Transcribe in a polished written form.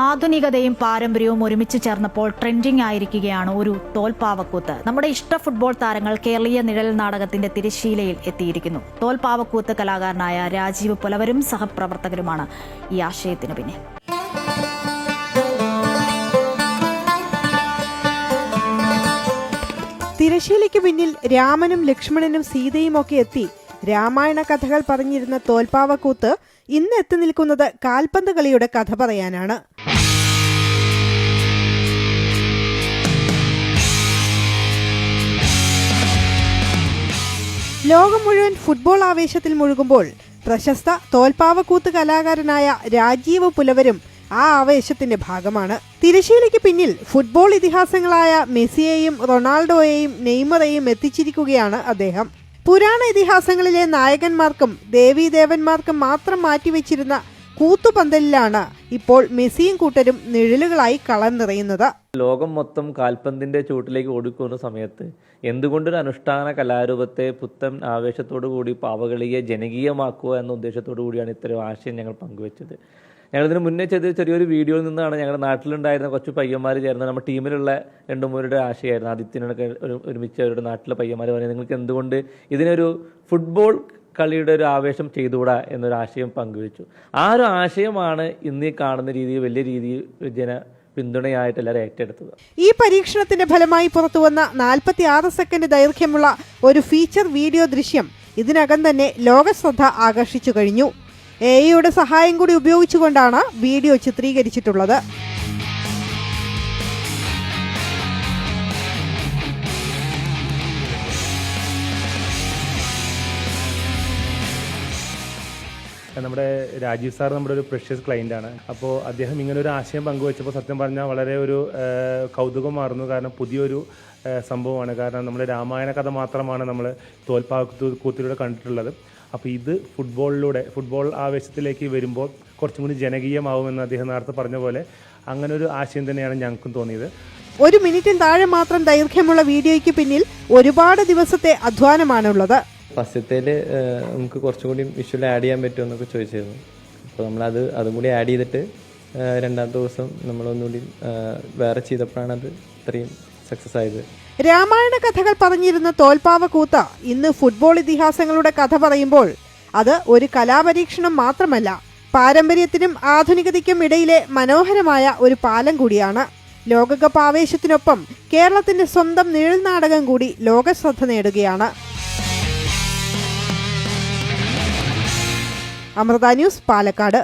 ആധുനികതയും പാരമ്പര്യവും ഒരുമിച്ച് ചേർന്നപ്പോൾ ട്രെൻഡിംഗ് ആയിരിക്കുകയാണ് ഒരു തോൽപ്പാവക്കൂത്ത്. നമ്മുടെ ഇഷ്ട ഫുട്ബോൾ താരങ്ങൾ കേരളീയ നിഴൽ നാടകത്തിന്റെ തിരശ്ശീലയിൽ എത്തിയിരിക്കുന്നു. തോൽപ്പാവക്കൂത്ത് കലാകാരനായ രാജീവ് പുലവരും സഹപ്രവർത്തകരുമാണ് ഈ ആശയത്തിന് പിന്നിൽ. തിരശ്ശീലയ്ക്ക് പിന്നിൽ രാമനും ലക്ഷ്മണനും സീതയും ഒക്കെ എത്തി രാമായണ കഥകൾ പറഞ്ഞിരുന്ന തോൽപ്പാവക്കൂത്ത് ഇന്ന് എത്തി നിൽക്കുന്നത് കാൽപന്ത് കളിയുടെ കഥ പറയാനാണ്. ലോകം മുഴുവൻ ഫുട്ബോൾ ആവേശത്തിൽ മുഴുകുമ്പോൾ പ്രശസ്ത തോൽപ്പാവക്കൂത്ത് കലാകാരനായ രാജീവ് പുലവരും ആ ആവേശത്തിന്റെ ഭാഗമാണ്. തിരശ്ശീലയ്ക്ക് പിന്നിൽ ഫുട്ബോൾ ഇതിഹാസങ്ങളായ മെസ്സിയെയും റൊണാൾഡോയെയും നെയ്മറെയും എത്തിച്ചിരിക്കുകയാണ് അദ്ദേഹം. പുരാണ ഇതിഹാസങ്ങളിലെ നായകന്മാർക്കും ദേവീദേവന്മാർക്കും മാത്രം മാറ്റിവെച്ചിരുന്ന കൂത്തുപന്തലിലാണ് ഇപ്പോൾ മെസ്സിയും കൂട്ടരും നിഴലുകളായി കളം നിറയുന്നത്. ലോകം മൊത്തം കാൽപന്തിന്റെ ചൂട്ടിലേക്ക് ഓടിക്കുന്ന സമയത്ത് എന്തുകൊണ്ടൊരു അനുഷ്ഠാന കലാരൂപത്തെ പുത്തൻ ആവേശത്തോടു കൂടി പാവകളിയെ ജനകീയമാക്കുക എന്ന ഉദ്ദേശത്തോടു കൂടിയാണ് ഇത്തരം ആശയം ഞങ്ങൾ പങ്കുവെച്ചത്. ഞങ്ങളിതിന് മുന്നേ ചെയ്ത ചെറിയൊരു വീഡിയോയിൽ നിന്നാണ് ഞങ്ങളുടെ നാട്ടിലുണ്ടായിരുന്ന കുറച്ച് പയ്യന്മാർ ചേർന്ന് നമ്മുടെ ടീമിലുള്ള 2-3 പേരുടെ ആശയമായിരുന്നു. ആദിത്യനൊക്കെ ഒരുമിച്ച് അവരുടെ നാട്ടിലെ പയ്യന്മാർ പറയുന്നത് നിങ്ങൾക്ക് എന്തുകൊണ്ട് ഇതിനൊരു ഫുട്ബോൾ കളിയുടെ ഒരു ആവേശം ചെയ്തുകൂടാ എന്നൊരു ആശയം പങ്കുവെച്ചു. ആ ഒരു ആശയമാണ് ഇന്ന് ഈ കാണുന്ന രീതിയിൽ വലിയ രീതിയിൽ പിന്തുണയായിട്ട് എല്ലാവരും ഏറ്റെടുത്തത്. ഈ പരീക്ഷണത്തിന്റെ ഫലമായി പുറത്തുവന്ന 46 സെക്കൻഡ് ദൈർഘ്യമുള്ള ഒരു ഫീച്ചർ വീഡിയോ ദൃശ്യം ഇതിനകം തന്നെ ലോകശ്രദ്ധ ആകർഷിച്ചു കഴിഞ്ഞു. AI സഹായം കൂടി ഉപയോഗിച്ചുകൊണ്ടാണ് വീഡിയോ ചിത്രീകരിച്ചിട്ടുള്ളത്. നമ്മുടെ രാജീവ് സാർ നമ്മുടെ ഒരു പ്രഷ്യസ് ക്ലയൻ്റ് ആണ്. അപ്പോൾ അദ്ദേഹം ഇങ്ങനെ ഒരു ആശയം പങ്കുവെച്ചപ്പോൾ സത്യം പറഞ്ഞാൽ വളരെ ഒരു കൗതുകമായിരുന്നു. കാരണം പുതിയൊരു സംഭവമാണ്. കാരണം നമ്മുടെ രാമായണ കഥ മാത്രമാണ് നമ്മൾ തോൽപ്പാവക്കൂത്തിലൂടെ കണ്ടിട്ടുള്ളത്. അപ്പോൾ ഇത് ഫുട്ബോൾ ആവേശത്തിലേക്ക് വരുമ്പോൾ കുറച്ചും കൂടി ജനകീയമാവുമെന്ന് അദ്ദേഹം നേരത്തെ പറഞ്ഞ പോലെ അങ്ങനെ ഒരു ആശയം തന്നെയാണ് ഞങ്ങൾക്കും തോന്നിയത്. 1 മിനിറ്റിന് താഴെ മാത്രം ദൈർഘ്യമുള്ള വീഡിയോയ്ക്ക് പിന്നിൽ ഒരുപാട് ദിവസത്തെ അധ്വാനമാണുള്ളത്. ഫസ്റ്റത്തേൽ നമുക്ക് കുറച്ചും കൂടി വിഷ്വൽ ആഡ് ചെയ്യാൻ പറ്റുമെന്നൊക്കെ ചോദിച്ചിരുന്നു. അപ്പോൾ അതും കൂടി ആഡ് ചെയ്തിട്ട് രണ്ടാമത്തെ ദിവസം നമ്മളൊന്നുകൂടി വേറെ ചെയ്തപ്പോഴാണ് അത് ഇത്രയും സക്സസ് ആയത്. രാമായണ കഥകൾ പറഞ്ഞിരുന്ന തോൽപ്പാവക്കൂത്ത് ഇന്ന് ഫുട്ബോൾ ഇതിഹാസങ്ങളുടെ കഥ പറയുമ്പോൾ അത് ഒരു കലാപരീക്ഷണം മാത്രമല്ല, പാരമ്പര്യത്തിനും ആധുനികതയ്ക്കും ഇടയിലെ മനോഹരമായ ഒരു പാലം കൂടിയാണ്. ലോകകപ്പ് ആവേശത്തിനൊപ്പം കേരളത്തിന്റെ സ്വന്തം നിഴൽ നാടകം കൂടി ലോകശ്രദ്ധ നേടുകയാണ്. അമൃത ന്യൂസ്, പാലക്കാട്.